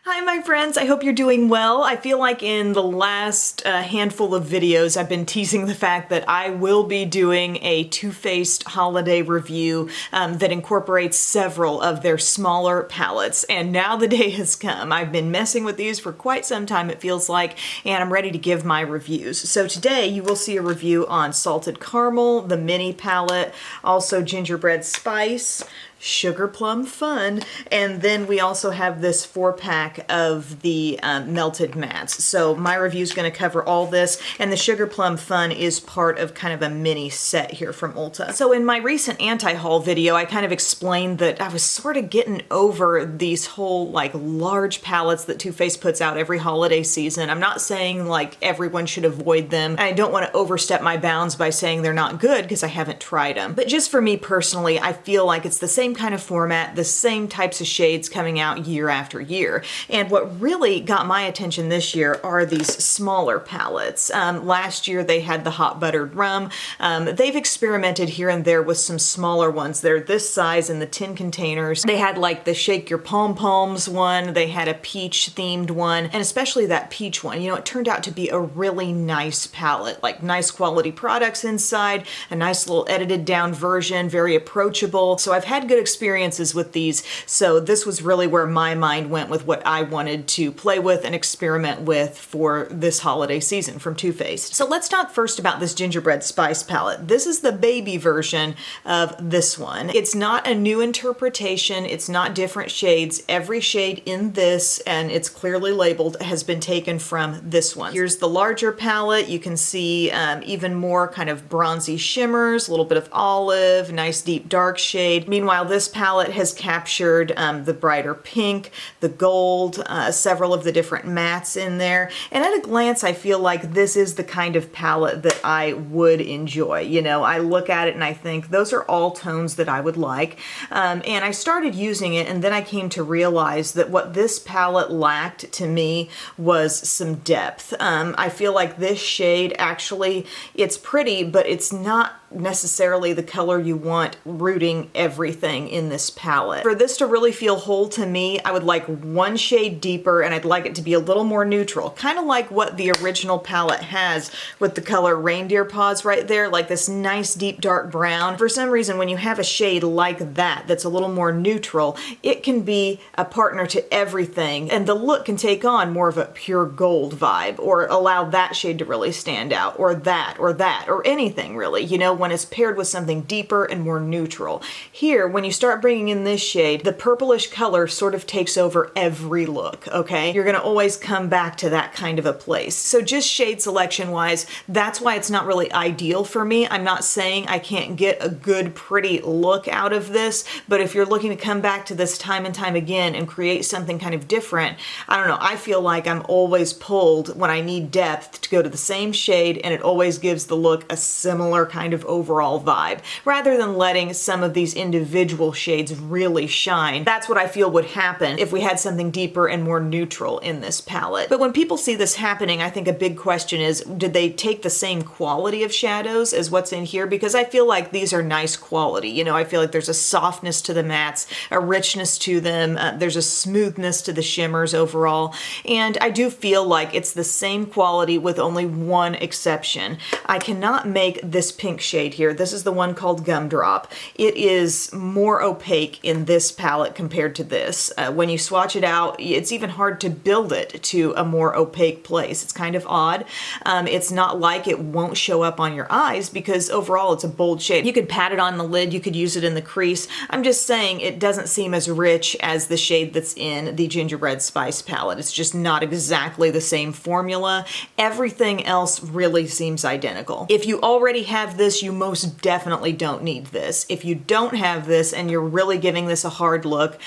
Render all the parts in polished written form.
Hi my friends, I hope you're doing well. I feel like in the last handful of videos I've been teasing the fact that I will be doing a Too Faced holiday review that incorporates several of their smaller palettes, and now the day has come. I've been messing with these for quite some time, it feels like, and I'm ready to give my reviews. So today you will see a review on Salted Caramel, the mini palette, also Gingerbread Spice, Sugar Plum Fun, and then we also have this 4-pack of the melted mats. So my review is going to cover all this, and the Sugar Plum Fun is part of kind of a mini set here from Ulta. So in my recent anti-haul video, I kind of explained that I was sort of getting over these whole like large palettes that Too Faced puts out every holiday season. I'm not saying like everyone should avoid them. I don't want to overstep my bounds by saying they're not good because I haven't tried them. But just for me personally, I feel like it's the same kind of format, the same types of shades coming out year after year. And what really got my attention this year are these smaller palettes. Last year they had the Hot Buttered Rum. They've experimented here and there with some smaller ones. They're this size in the tin containers. They had like the Shake Your Pom Poms one, they had a peach themed one, and especially that peach one. You know, it turned out to be a really nice palette, like nice quality products inside, a nice little edited down version, very approachable. So I've had good experiences with these, so this was really where my mind went with what I wanted to play with and experiment with for this holiday season from Too Faced. So let's talk first about this Gingerbread Spice palette. This is the baby version of this one. It's not a new interpretation, it's not different shades. Every shade in this, and it's clearly labeled, has been taken from this one. Here's the larger palette. You can see even more kind of bronzy shimmers, a little bit of olive, nice deep dark shade. Meanwhile, this palette has captured the brighter pink, the gold, several of the different mattes in there. And at a glance, I feel like this is the kind of palette that I would enjoy. You know, I look at it and I think those are all tones that I would like. And I started using it, and then I came to realize that what this palette lacked to me was some depth. I feel like this shade actually, it's pretty, but it's not necessarily the color you want rooting everything in this palette. For this to really feel whole to me, I would like one shade deeper, and I'd like it to be a little more neutral, kind of like what the original palette has with the color Reindeer Paws right there, like this nice deep dark brown. For some reason, when you have a shade like that that's a little more neutral, it can be a partner to everything, and the look can take on more of a pure gold vibe, or allow that shade to really stand out, or that, or anything really, you know, when it's paired with something deeper and more neutral. Here, when you start bringing in this shade, the purplish color sort of takes over every look, okay? You're gonna always come back to that kind of a place. So just shade selection wise, that's why it's not really ideal for me. I'm not saying I can't get a good, pretty look out of this, but if you're looking to come back to this time and time again and create something kind of different, I don't know, I feel like I'm always pulled when I need depth to go to the same shade, and it always gives the look a similar kind of overall vibe, rather than letting some of these individual shades really shine. That's what I feel would happen if we had something deeper and more neutral in this palette. But when people see this happening, I think a big question is, did they take the same quality of shadows as what's in here? Because I feel like these are nice quality. You know, I feel like there's a softness to the mattes, a richness to them, there's a smoothness to the shimmers overall, and I do feel like it's the same quality with only one exception. I cannot make this pink shade here. This is the one called Gumdrop. It is more opaque in this palette compared to this. When you swatch it out, it's even hard to build it to a more opaque place. It's kind of odd. It's not like it won't show up on your eyes, because overall it's a bold shade. You could pat it on the lid, you could use it in the crease. I'm just saying it doesn't seem as rich as the shade that's in the Gingerbread Spice palette. It's just not exactly the same formula. Everything else really seems identical. If you already have this, you most definitely don't need this. If you don't have this and you're really giving this a hard look,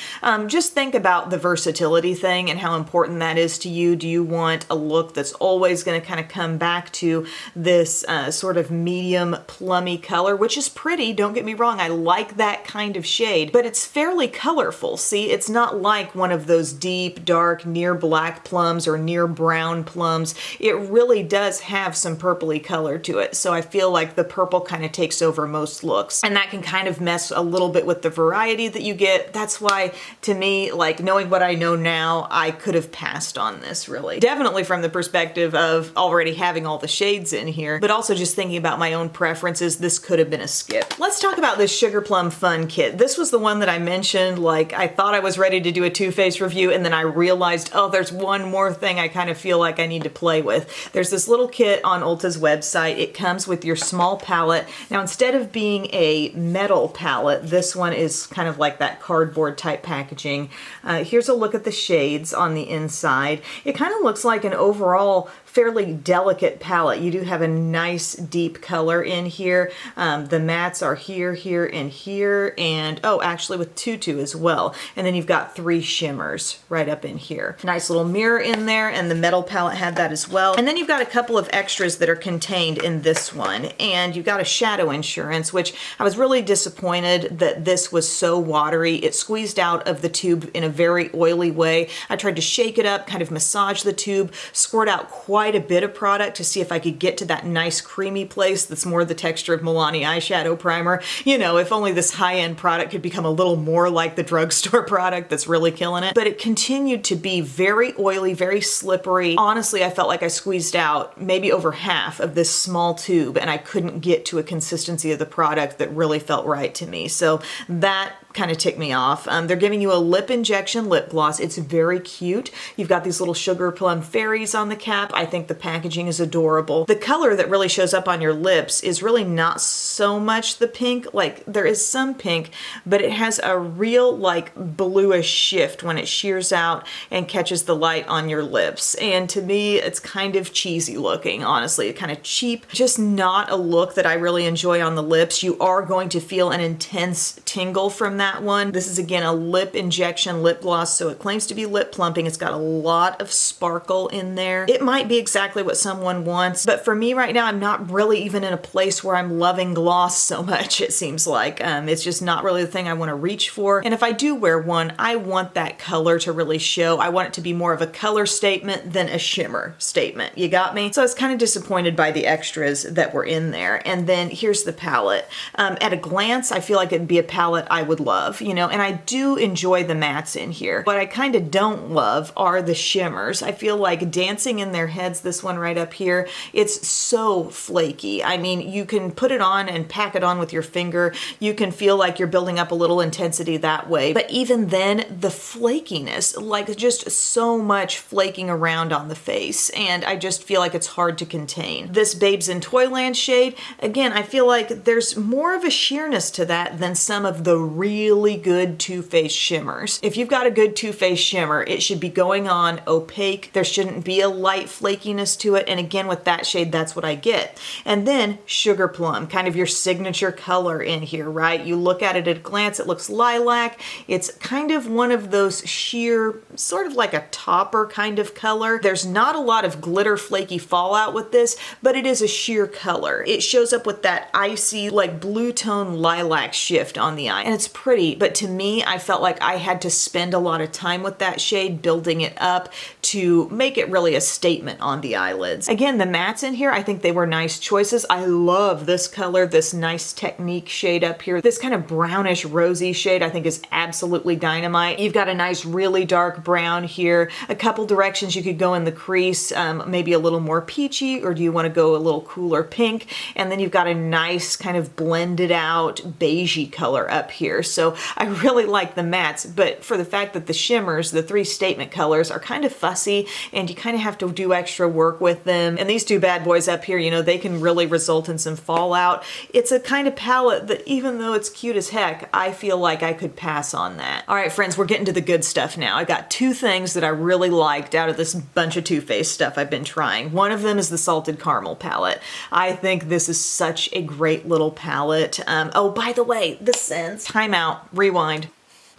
just think about the versatility thing and how important that is to you. Do you want a look that's always going to kind of come back to this sort of medium plummy color, which is pretty, don't get me wrong, I like that kind of shade, but it's fairly colorful. See, it's not like one of those deep, dark, near black plums or near brown plums. It really does have some purpley color to it, so I feel like the purple kind of takes over most looks. And that can kind of mess a little bit with the variety that you get. That's why, to me, like knowing what I know now, I could have passed on this really. Definitely from the perspective of already having all the shades in here, but also just thinking about my own preferences, this could have been a skip. Let's talk about this Sugar Plum Fun Kit. This was the one that I mentioned, like I thought I was ready to do a Too Faced review, and then I realized, oh, there's one more thing I kind of feel like I need to play with. There's this little kit on Ulta's website. It comes with your small palette. Now, instead of being a metal palette, this one is kind of like that cardboard type packaging. Here's a look at the shades on the inside. It kind of looks like an overall fairly delicate palette. You do have a nice deep color in here. The mattes are here, here, and here, and oh, actually with tutu as well. And then you've got 3 shimmers right up in here. Nice little mirror in there, and the metal palette had that as well. And then you've got a couple of extras that are contained in this one, and you've got a shadow insurance, which I was really disappointed that this was so watery. It squeezed out of the tube in a very oily way. I tried to shake it up, kind of massage the tube, squirt out quite a bit of product to see if I could get to that nice creamy place that's more the texture of Milani eyeshadow primer. You know, if only this high-end product could become a little more like the drugstore product that's really killing it. But it continued to be very oily, very slippery. Honestly, I felt like I squeezed out maybe over half of this small tube, and I couldn't get to a consistency of the product that really felt right to me. So that kind of ticked me off. They're giving you a lip injection lip gloss. It's very cute. You've got these little sugar plum fairies on the cap. I think the packaging is adorable. The color that really shows up on your lips is really not so much the pink. Like, there is some pink, but it has a real like bluish shift when it shears out and catches the light on your lips. And to me, it's kind of cheesy looking, honestly. Kind of cheap. Just not a look that I really enjoy on the lips. You are going to feel an intense tingle from that one. This is again a lip injection lip gloss, so it claims to be lip plumping. It's got a lot of sparkle in there. It might be exactly what someone wants, but for me right now, I'm not really even in a place where I'm loving gloss so much, it seems like. It's just not really the thing I want to reach for. And if I do wear one, I want that color to really show. I want it to be more of a color statement than a shimmer statement. You got me? So I was kind of disappointed by the extras that were in there. And then here's the palette. At a glance, I feel like it'd be a palette I would love, you know, and I do enjoy the mattes in here. What I kind of don't love are the shimmers. I feel like dancing in their heads, this one right up here, it's so flaky. I mean, you can put it on and pack it on with your finger. You can feel like you're building up a little intensity that way. But even then, the flakiness, like just so much flaking around on the face. And I just feel like it's hard to contain. This Babes in Toyland shade, again, I feel like there's more of a sheerness to that than some of the really good Too Faced shimmers. If you've got a good Too Faced shimmer, it should be going on opaque. There shouldn't be a light flakiness to it. And again, with that shade, that's what I get. And then Sugar Plum, kind of your signature color in here, right? You look at it at a glance, it looks lilac. It's kind of one of those sheer, sort of like a topper kind of color. There's not a lot of glitter flaky fallout with this, but it is a sheer color. It shows up with that icy, like blue tone lilac shift on the eye. And it's pretty, but to me, I felt like I had to spend a lot of time with that shade, building it up to make it really a statement on the eyelids. Again, the mattes in here, I think they were nice choices. I love this color, this nice Technique shade up here. This kind of brownish rosy shade I think is absolutely dynamite. You've got a nice really dark brown here. A couple directions you could go in the crease, maybe a little more peachy, or do you want to go a little cooler pink? And then you've got a nice kind of blended out beigey color up here. So I really like the mattes, but for the fact that the shimmers, the 3 statement colors, are kind of fussy and you kind of have to do extra work with them. And these 2 bad boys up here, you know, they can really result in some fallout. It's a kind of palette that even though it's cute as heck, I feel like I could pass on that. All right, friends, we're getting to the good stuff now. I got 2 things that I really liked out of this bunch of Too Faced stuff I've been trying. One of them is the Salted Caramel palette. I think this is such a great little palette. Oh, by the way, the scents. Time out, rewind.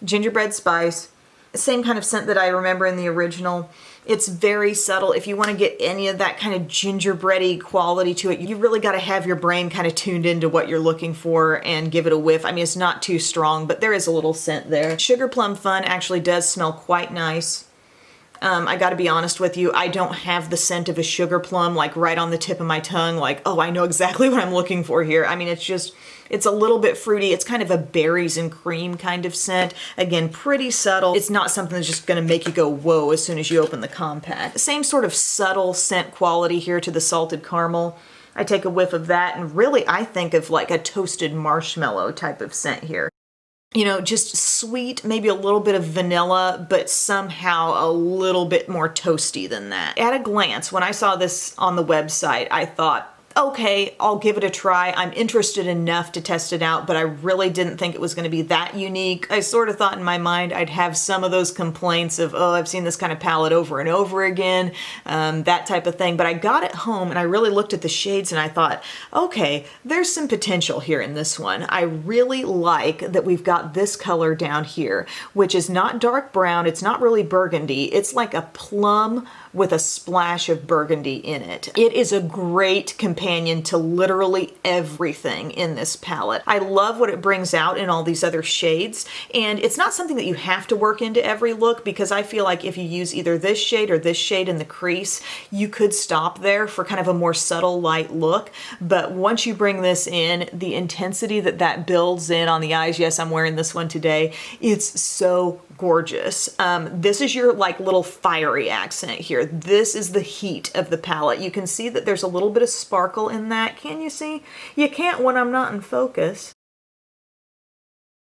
Gingerbread Spice. Same kind of scent that I remember in the original. It's very subtle. If you want to get any of that kind of gingerbready quality to it, you really got to have your brain kind of tuned into what you're looking for and give it a whiff. I mean, it's not too strong, but there is a little scent there. Sugar Plum Fun actually does smell quite nice. I gotta be honest with you, I don't have the scent of a sugar plum like right on the tip of my tongue, like, oh, I know exactly what I'm looking for here. I mean, it's a little bit fruity. It's kind of a berries and cream kind of scent. Again, pretty subtle. It's not something that's just gonna make you go, whoa, as soon as you open the compact. Same sort of subtle scent quality here to the salted caramel. I take a whiff of that, and really I think of like a toasted marshmallow type of scent here. You know, just sweet, maybe a little bit of vanilla, but somehow a little bit more toasty than that. At a glance, when I saw this on the website, I thought, okay, I'll give it a try. I'm interested enough to test it out, but I really didn't think it was going to be that unique. I sort of thought in my mind I'd have some of those complaints of, oh, I've seen this kind of palette over and over again, that type of thing. But I got it home and I really looked at the shades and I thought, okay, there's some potential here in this one. I really like that we've got this color down here, which is not dark brown. It's not really burgundy. It's like a plum with a splash of burgundy in it. It is a great companion to literally everything in this palette. I love what it brings out in all these other shades, and it's not something that you have to work into every look, because I feel like if you use either this shade or this shade in the crease, you could stop there for kind of a more subtle light look. But once you bring this in, the intensity that builds in on the eyes, yes, I'm wearing this one today, it's so gorgeous. This is your like little fiery accent here. This is the heat of the palette. You can see that there's a little bit of sparkle in that. Can you see? You can't when I'm not in focus.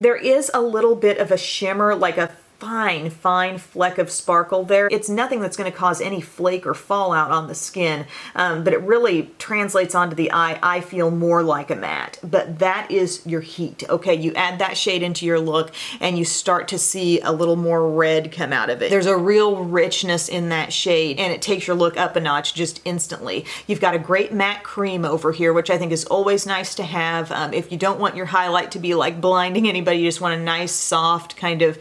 There is a little bit of a shimmer, like a fine fleck of sparkle there. It's nothing that's going to cause any flake or fallout on the skin, but it really translates onto the eye. I feel more like a matte, but that is your heat. Okay, you add that shade into your look and you start to see a little more red come out of it. There's a real richness in that shade and it takes your look up a notch just instantly. You've got a great matte cream over here, which I think is always nice to have. If you don't want your highlight to be like blinding anybody, you just want a nice, soft kind of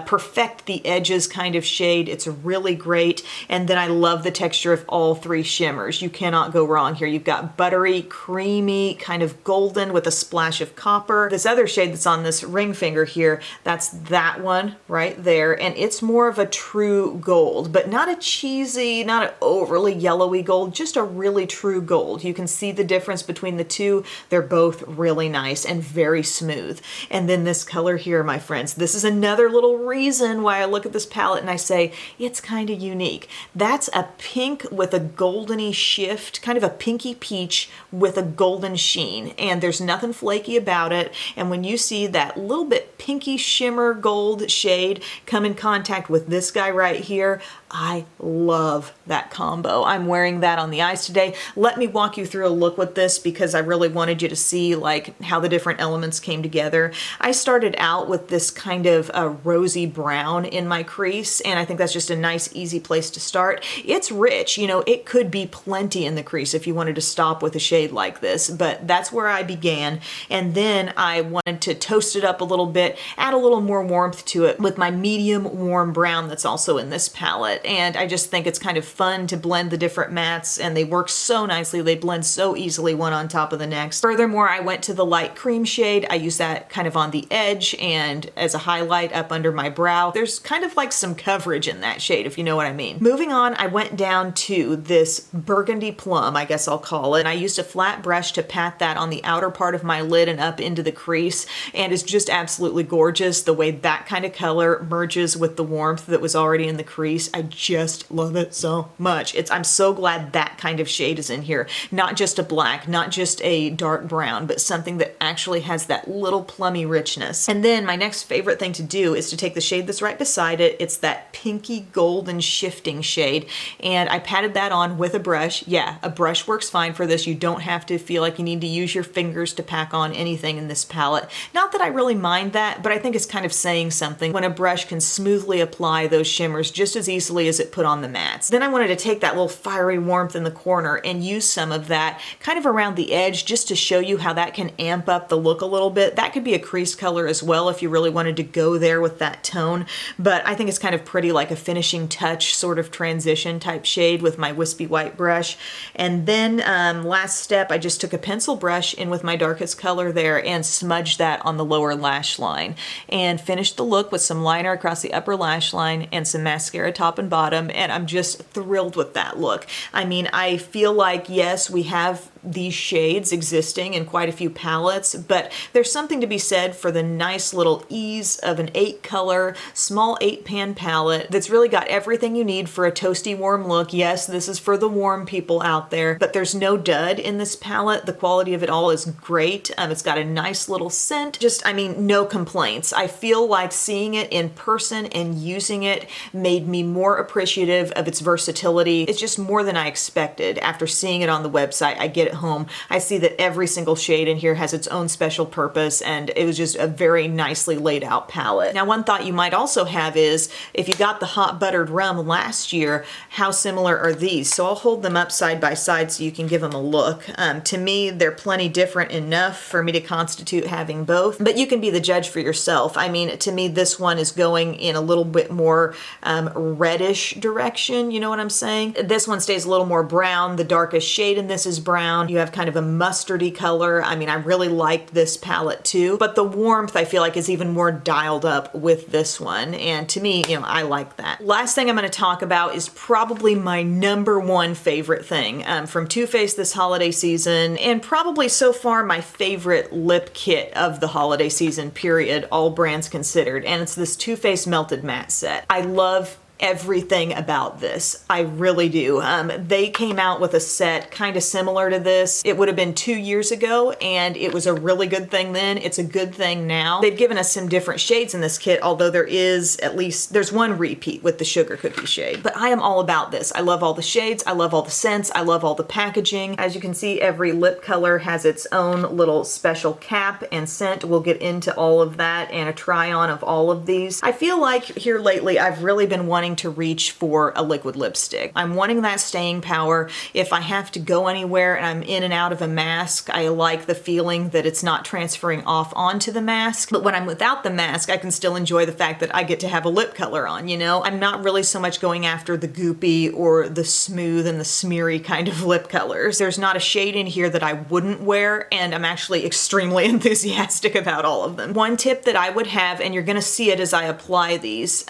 perfect the edges kind of shade. It's really great. And then I love the texture of all three shimmers. You cannot go wrong here. You've got buttery, creamy, kind of golden with a splash of copper. This other shade that's on this ring finger here, that's that one right there. And it's more of a true gold, but not a cheesy, not an overly yellowy gold, just a really true gold. You can see the difference between the two. They're both really nice and very smooth. And then this color here, my friends, this is another little reason why I look at this palette and I say it's kind of unique. That's a pink with a goldeny shift, kind of a pinky peach with a golden sheen, and there's nothing flaky about it. And when you see that little bit pinky shimmer gold shade come in contact with this guy right here, I love that combo. I'm wearing that on the eyes today. Let me walk you through a look with this because I really wanted you to see like how the different elements came together. I started out with this kind of a rosy brown in my crease, and I think that's just a nice, easy place to start. It's rich, you know, it could be plenty in the crease if you wanted to stop with a shade like this, but that's where I began. And then I wanted to toast it up a little bit, add a little more warmth to it with my medium warm brown that's also in this palette. And I just think it's kind of fun to blend the different mattes, and they work so nicely. They blend so easily one on top of the next. Furthermore, I went to the light cream shade. I use that kind of on the edge and as a highlight up under my brow. There's kind of like some coverage in that shade, if you know what I mean. Moving on, I went down to this burgundy plum, I guess I'll call it. And I used a flat brush to pat that on the outer part of my lid and up into the crease. And it's just absolutely gorgeous the way that kind of color merges with the warmth that was already in the crease. I just love it so much. I'm so glad that kind of shade is in here. Not just a black, not just a dark brown, but something that actually has that little plummy richness. And then my next favorite thing to do is to take the shade that's right beside it. It's that pinky golden shifting shade. And I patted that on with a brush. Yeah, a brush works fine for this. You don't have to feel like you need to use your fingers to pack on anything in this palette. Not that I really mind that, but I think it's kind of saying something when a brush can smoothly apply those shimmers just as easily as it put on the mattes. Then I wanted to take that little fiery warmth in the corner and use some of that kind of around the edge just to show you how that can amp up the look a little bit. That could be a crease color as well if you really wanted to go there with that tone. tone, but I think it's kind of pretty, like a finishing touch sort of transition type shade with my wispy white brush. And then last step, I just took a pencil brush in with my darkest color there and smudged that on the lower lash line and finished the look with some liner across the upper lash line and some mascara top and bottom, and I'm just thrilled with that look. I mean, I feel like, yes, we have these shades existing in quite a few palettes, but there's something to be said for the nice little ease of an 8-color, small 8-pan palette that's really got everything you need for a toasty warm look. Yes, this is for the warm people out there, but there's no dud in this palette. The quality of it all is great. It's got a nice little scent. Just, I mean, no complaints. I feel like seeing it in person and using it made me more appreciative of its versatility. It's just more than I expected. After seeing it on the website, I get it home, I see that every single shade in here has its own special purpose, and it was just a very nicely laid out palette. Now, one thought you might also have is, if you got the hot buttered rum last year, how similar are these? So I'll hold them up side by side so you can give them a look. To me, they're plenty different enough for me to constitute having both, but you can be the judge for yourself. I mean, to me, this one is going in a little bit more reddish direction, you know what I'm saying? This one stays a little more brown. The darkest shade in this is brown. You have kind of a mustardy color. I mean, I really like this palette too, but the warmth I feel like is even more dialed up with this one. And to me, you know, I like that. Last thing I'm going to talk about is probably my #1 favorite thing from Too Faced this holiday season, and probably so far my favorite lip kit of the holiday season, period, all brands considered. And it's this Too Faced Melted Matte set. I love everything about this. I really do. They came out with a set kind of similar to this. It would have been 2 years ago, and it was a really good thing then. It's a good thing now. They've given us some different shades in this kit, although there's one repeat with the sugar cookie shade. But I am all about this. I love all the shades. I love all the scents. I love all the packaging. As you can see, every lip color has its own little special cap and scent. We'll get into all of that and a try on of all of these. I feel like here lately, I've really been wanting to reach for a liquid lipstick. I'm wanting that staying power. If I have to go anywhere and I'm in and out of a mask, I like the feeling that it's not transferring off onto the mask. But when I'm without the mask, I can still enjoy the fact that I get to have a lip color on, you know? I'm not really so much going after the goopy or the smooth and the smeary kind of lip colors. There's not a shade in here that I wouldn't wear, and I'm actually extremely enthusiastic about all of them. One tip that I would have, and you're gonna see it as I apply these,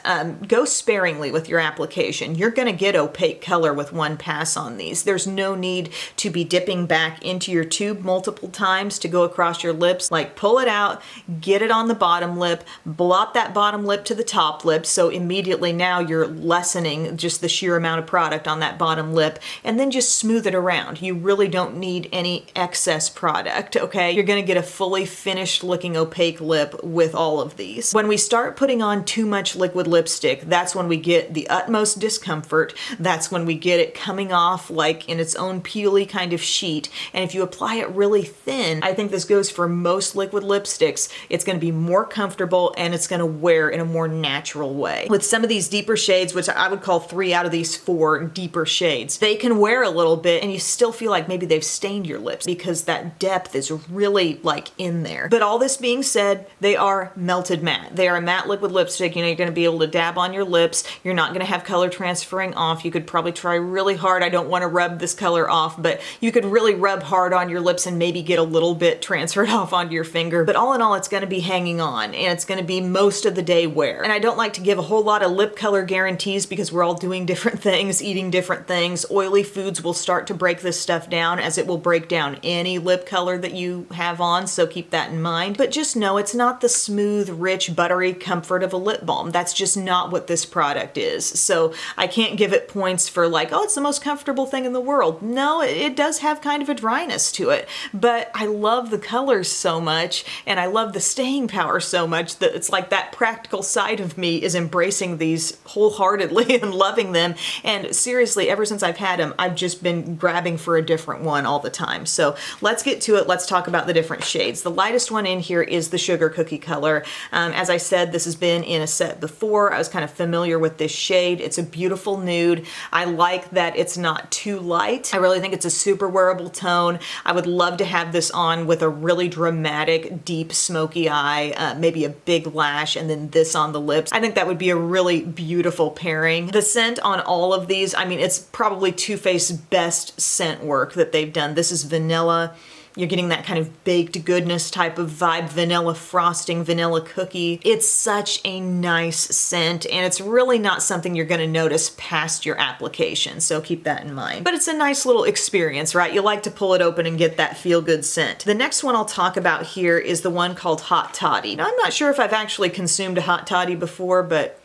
go sparingly with your application. You're going to get opaque color with one pass on these. There's no need to be dipping back into your tube multiple times to go across your lips. Like, pull it out, get it on the bottom lip, blot that bottom lip to the top lip, so immediately now you're lessening just the sheer amount of product on that bottom lip, and then just smooth it around. You really don't need any excess product, okay? You're going to get a fully finished looking opaque lip with all of these. When we start putting on too much liquid lipstick, that's when we get the utmost discomfort. That's when we get it coming off like in its own peely kind of sheet. And if you apply it really thin, I think this goes for most liquid lipsticks, it's going to be more comfortable and it's going to wear in a more natural way. With some of these deeper shades, which I would call 3 out of these 4 deeper shades, they can wear a little bit and you still feel like maybe they've stained your lips because that depth is really like in there. But all this being said, they are melted matte. They are a matte liquid lipstick. You know, you're going to be able to dab on your lips. You're not going to have color transferring off. You could probably try really hard. I don't want to rub this color off, but you could really rub hard on your lips and maybe get a little bit transferred off onto your finger. But all in all, it's going to be hanging on and it's going to be most of the day wear. And I don't like to give a whole lot of lip color guarantees because we're all doing different things, eating different things. Oily foods will start to break this stuff down, as it will break down any lip color that you have on, so keep that in mind. But just know it's not the smooth, rich, buttery comfort of a lip balm. That's just not what this product is. So I can't give it points for like, oh, it's the most comfortable thing in the world. No, it does have kind of a dryness to it, but I love the colors so much and I love the staying power so much that it's like that practical side of me is embracing these wholeheartedly and loving them. And seriously, ever since I've had them, I've just been grabbing for a different one all the time. So let's get to it. Let's talk about the different shades. The lightest one in here is the sugar cookie color. As I said, this has been in a set before. I was kind of familiar with this this shade. It's a beautiful nude. I like that it's not too light. I really think it's a super wearable tone. I would love to have this on with a really dramatic, deep, smoky eye, maybe a big lash, and then this on the lips. I think that would be a really beautiful pairing. The scent on all of these, I mean, it's probably Too Faced's best scent work that they've done. This is vanilla. You're getting that kind of baked goodness type of vibe, vanilla frosting, vanilla cookie. It's such a nice scent, and it's really not something you're gonna notice past your application, so keep that in mind. But it's a nice little experience, right? You like to pull it open and get that feel-good scent. The next one I'll talk about here is the one called Hot Toddy. Now, I'm not sure if I've actually consumed a Hot Toddy before, but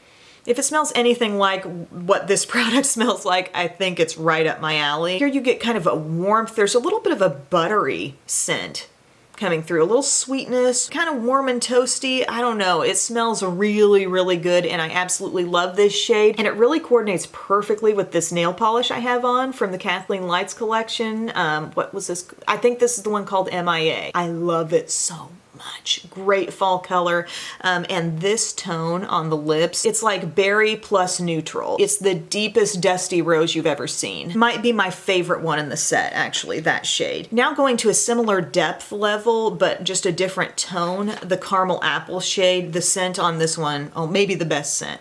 if it smells anything like what this product smells like, I think it's right up my alley. Here you get kind of a warmth. There's a little bit of a buttery scent coming through, a little sweetness, kind of warm and toasty. I don't know. It smells really, really good, and I absolutely love this shade. And it really coordinates perfectly with this nail polish I have on from the Kathleen Lights collection. What was this? I think this is the one called MIA. I love it so much. Great fall color. And this tone on the lips, it's like berry plus neutral. It's the deepest dusty rose you've ever seen. Might be my favorite one in the set, actually, that shade. Now going to a similar depth level, but just a different tone, the caramel apple shade. The scent on this one, oh, maybe the best scent.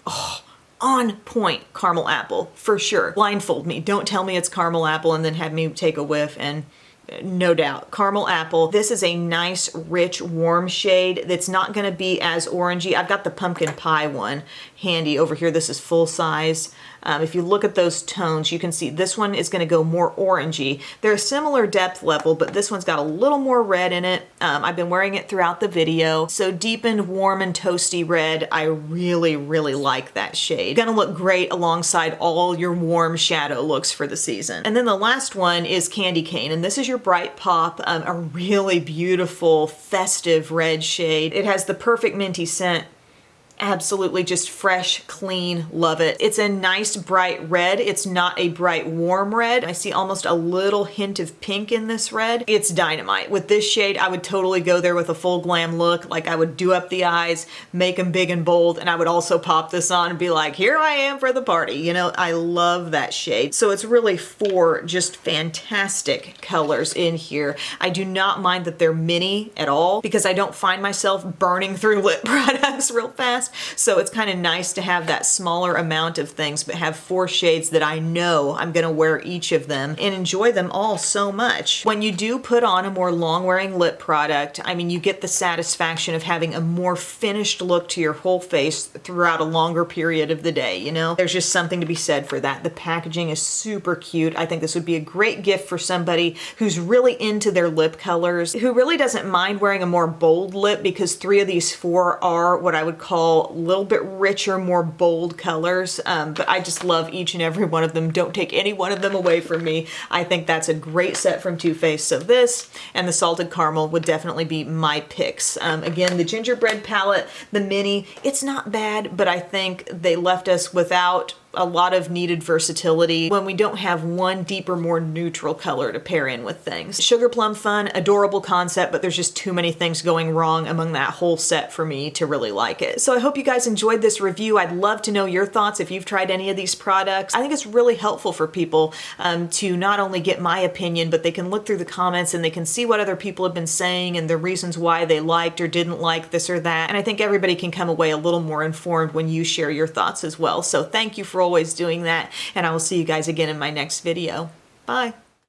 Oh, on point caramel apple, for sure. Blindfold me. Don't tell me it's caramel apple and then have me take a whiff, and no doubt, caramel apple. This is a nice, rich, warm shade that's not gonna be as orangey. I've got the pumpkin pie one handy over here. This is full size. If you look at those tones, you can see this one is gonna go more orangey. They're a similar depth level, but this one's got a little more red in it. I've been wearing it throughout the video. So deepened, warm, and toasty red. I really, really like that shade. Gonna look great alongside all your warm shadow looks for the season. And then the last one is Candy Cane, and this is your Bright Pop, a really beautiful, festive red shade. It has the perfect minty scent. Absolutely just fresh, clean, love it. It's a nice bright red. It's not a bright warm red. I see almost a little hint of pink in this red. It's dynamite. With this shade, I would totally go there with a full glam look. Like I would do up the eyes, make them big and bold, and I would also pop this on and be like, here I am for the party. You know, I love that shade. So it's really four just fantastic colors in here. I do not mind that they're mini at all because I don't find myself burning through lip products real fast. So it's kind of nice to have that smaller amount of things, but have four shades that I know I'm gonna wear each of them and enjoy them all so much. When you do put on a more long-wearing lip product, I mean, you get the satisfaction of having a more finished look to your whole face throughout a longer period of the day, you know? There's just something to be said for that. The packaging is super cute. I think this would be a great gift for somebody who's really into their lip colors, who really doesn't mind wearing a more bold lip, because 3 of these 4 are what I would call a little bit richer, more bold colors, but I just love each and every one of them. Don't take any one of them away from me. I think that's a great set from Too Faced. So this and the Salted Caramel would definitely be my picks. Again, the Gingerbread palette, the mini, it's not bad, but I think they left us without a lot of needed versatility when we don't have one deeper, more neutral color to pair in with things. Sugar Plum Fun, adorable concept, but there's just too many things going wrong among that whole set for me to really like it. So I hope you guys enjoyed this review. I'd love to know your thoughts if you've tried any of these products. I think it's really helpful for people to not only get my opinion, but they can look through the comments and they can see what other people have been saying and the reasons why they liked or didn't like this or that. And I think everybody can come away a little more informed when you share your thoughts as well. So thank you for always doing that, and I will see you guys again in my next video. Bye.